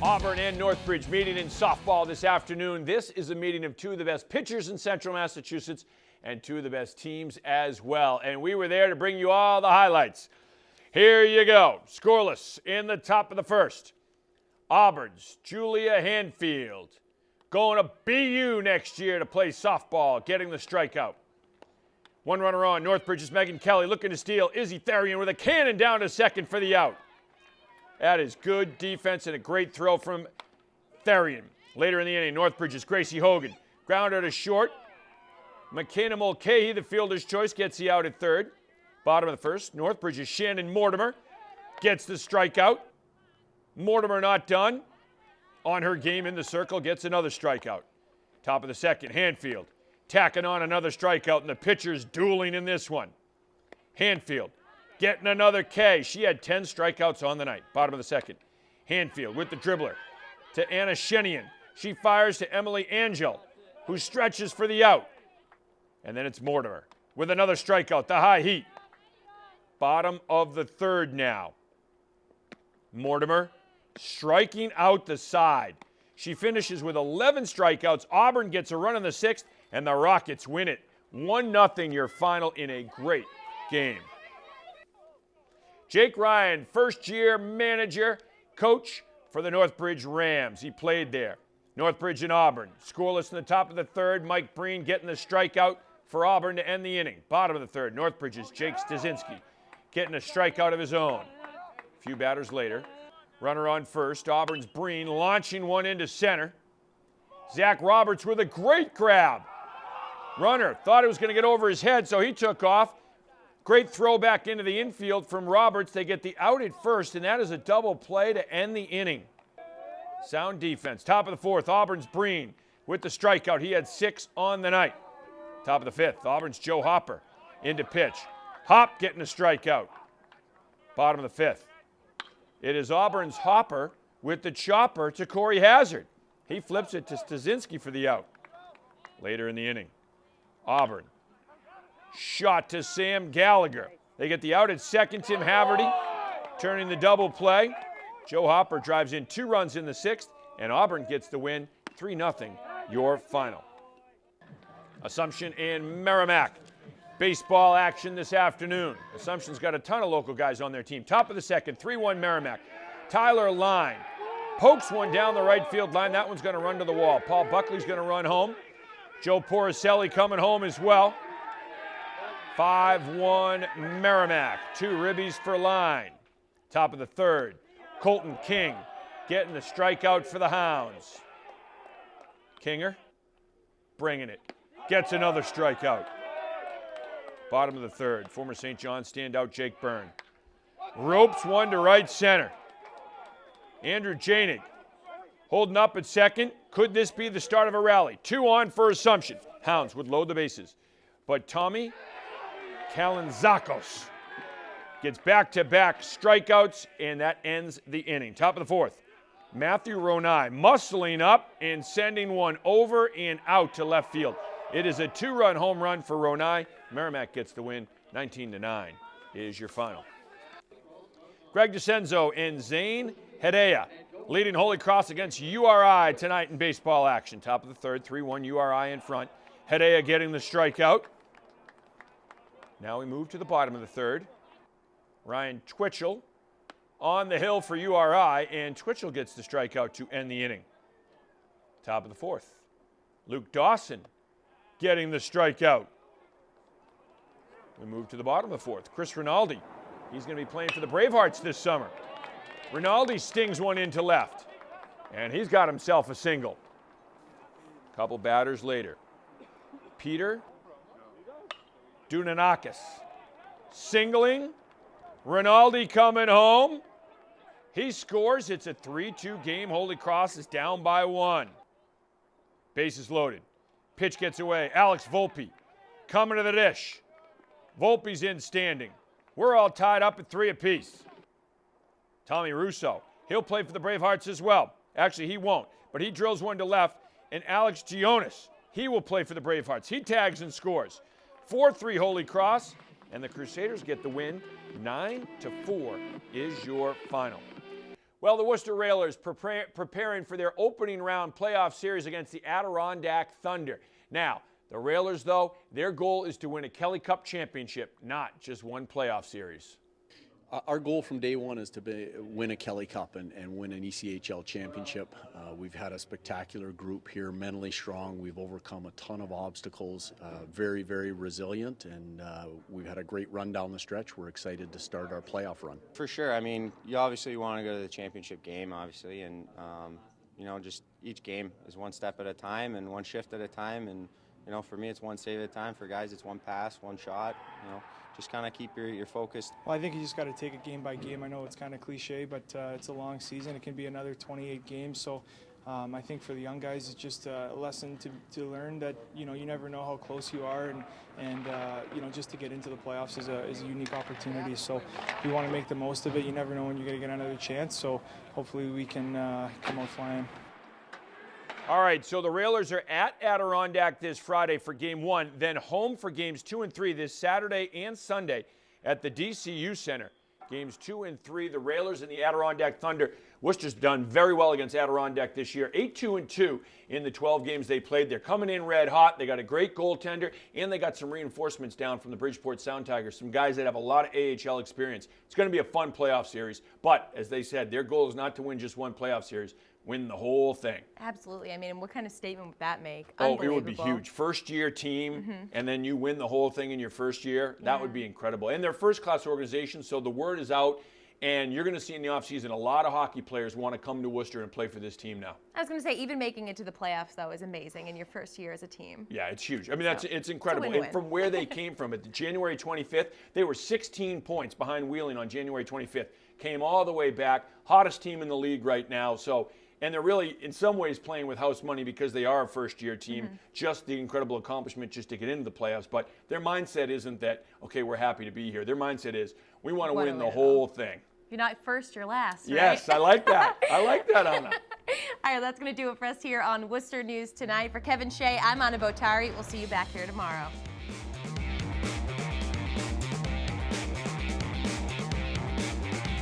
Auburn and Northbridge meeting in softball this afternoon. This is a meeting of two of the best pitchers in Central Massachusetts and two of the best teams as well. And we were there to bring you all the highlights. Here you go. Scoreless in the top of the first. Auburn's Julia Hanfield going to BU next year to play softball, getting the strikeout. One runner on. Northbridge's Megan Kelly looking to steal. Izzy Therian with a cannon down to second for the out. That is good defense and a great throw from Therian. Later in the inning, Northbridge's Gracie Hogan. Grounder to short. McKenna Mulcahy, the fielder's choice, gets the out at third. Bottom of the first, Northbridge's Shannon Mortimer gets the strikeout. Mortimer not done. On her game in the circle, gets another strikeout. Top of the second, Hanfield tacking on another strikeout, and the pitcher's dueling in this one. Hanfield getting another K. She had 10 strikeouts on the night. Bottom of the second. Hanfield with the dribbler to Anna Shenian. She fires to Emily Angel, who stretches for the out. And then it's Mortimer with another strikeout, the high heat. Bottom of the third now. Mortimer striking out the side. She finishes with 11 strikeouts. Auburn gets a run in the sixth, and the Rockets win it. 1-0 your final in a great game. Jake Ryan, first-year manager, coach for the Northbridge Rams. He played there. Northbridge and Auburn. Scoreless in the top of the third. Mike Breen getting the strikeout for Auburn to end the inning. Bottom of the third, Northbridge's Jake Stasinski getting a strikeout of his own. A few batters later, runner on first. Auburn's Breen launching one into center. Zach Roberts with a great grab. Runner thought it was going to get over his head, so he took off. Great throw back into the infield from Roberts. They get the out at first, and that is a double play to end the inning. Sound defense. Top of the fourth, Auburn's Breen with the strikeout. He had 6 on the night. Top of the fifth, Auburn's Joe Hopper into pitch. Hop getting a strikeout. Bottom of the fifth. It is Auburn's Hopper with the chopper to Corey Hazard. He flips it to Stasinski for the out. Later in the inning, Auburn. Shot to Sam Gallagher. They get the out at second. Tim Haverty turning the double play. Joe Hopper drives in 2 runs in the sixth, and Auburn gets the win. 3-0 your final. Assumption and Merrimack. Baseball action this afternoon. Assumption's got a ton of local guys on their team. Top of the second, 3-1 Merrimack. Tyler Line pokes one down the right field line. That one's going to run to the wall. Paul Buckley's going to run home. Joe Porcelli coming home as well. 5-1 Merrimack. 2 ribbies for Line. Top of the third, Colton King getting the strikeout for the Hounds. Kinger bringing it. Gets another strikeout. Bottom of the third, former St. John's standout Jake Byrne. Ropes one to right center. Andrew Janig holding up at second. Could this be the start of a rally? 2 on for Assumption. Hounds would load the bases. But Tommy Kalinzakos gets back-to-back strikeouts, and that ends the inning. Top of the fourth, Matthew Ronai muscling up and sending one over and out to left field. It is a 2-run home run for Ronai. Merrimack gets the win. 19-9 is your final. Greg DeCenzo and Zane Hedaya leading Holy Cross against URI tonight in baseball action. Top of the third, 3-1 URI in front. Hedaya getting the strikeout. Now we move to the bottom of the third. Ryan Twitchell on the hill for URI, and Twitchell gets the strikeout to end the inning. Top of the fourth, Luke Dawson getting the strikeout. We move to the bottom of the fourth. Chris Rinaldi, he's going to be playing for the Bravehearts this summer. Rinaldi stings one into left, and he's got himself a single. Couple batters later, Peter Dunanakis singling. Rinaldi coming home. He scores. It's a 3-2 game. Holy Cross is down by 1. Bases loaded. Pitch gets away. Alex Volpe coming to the dish. Volpe's in standing. We're all tied up at 3 apiece. Tommy Russo, he'll play for the Bravehearts as well. Actually, he won't, but he drills one to left. And Alex Gionis, he will play for the Bravehearts. He tags and scores. 4-3 Holy Cross, and the Crusaders get the win. 9-4 is your final. Well, the Worcester Railers preparing for their opening round playoff series against the Adirondack Thunder. Now, the Railers, though, their goal is to win a Kelly Cup championship, not just one playoff series. Our goal from day one is to win a Kelly Cup and win an ECHL championship. We've had a spectacular group here, mentally strong. We've overcome a ton of obstacles, very, very resilient, and we've had a great run down the stretch. We're excited to start our playoff run. For sure. I mean, you obviously want to go to the championship game, obviously, and, you know, just each game is one step at a time and one shift at a time. And, you know, for me, it's one save at a time. For guys, it's one pass, one shot, you know. Just kind of keep your focus. Well, I think you just got to take it game by game. I know it's kind of cliche, but it's a long season. It can be another 28 games. So I think for the young guys, it's just a lesson to learn that, you know, you never know how close you are. And you know, just to get into the playoffs is a unique opportunity. So we want to make the most of it. You never know when you're going to get another chance. So hopefully we can come out flying. All right, so the Railers are at Adirondack this Friday for Game 1, then home for Games 2 and 3 this Saturday and Sunday at the DCU Center. Games 2 and 3, the Railers and the Adirondack Thunder. Worcester's done very well against Adirondack this year, 8-2-2 in the 12 games they played. They're coming in red hot. They got a great goaltender, and they got some reinforcements down from the Bridgeport Sound Tigers, some guys that have a lot of AHL experience. It's going to be a fun playoff series, but as they said, their goal is not to win just one playoff series. Win the whole thing. Absolutely. I mean, what kind of statement would that make? Oh, it would be huge. First-year team, and then you win the whole thing in your first year. That would be incredible. And they're first-class organization, so the word is out, and you're going to see in the offseason a lot of hockey players want to come to Worcester and play for this team now. I was going to say, even making it to the playoffs, though, is amazing in your first year as a team. Yeah, it's huge. I mean, it's incredible. It's a win-win. And from where they came from, at January 25th, they were 16 points behind Wheeling on January 25th. Came all the way back. Hottest team in the league right now, so... And they're really, in some ways, playing with house money because they are a first-year team. Just the incredible accomplishment just to get into the playoffs. But their mindset isn't that, okay, we're happy to be here. Their mindset is, we want to win the whole thing. You're not first, you're last, right? Yes, I like that. I like that, Anna. All right, that's going to do it for us here on Worcester News Tonight. For Kevin Shea, I'm Anna Botari. We'll see you back here tomorrow.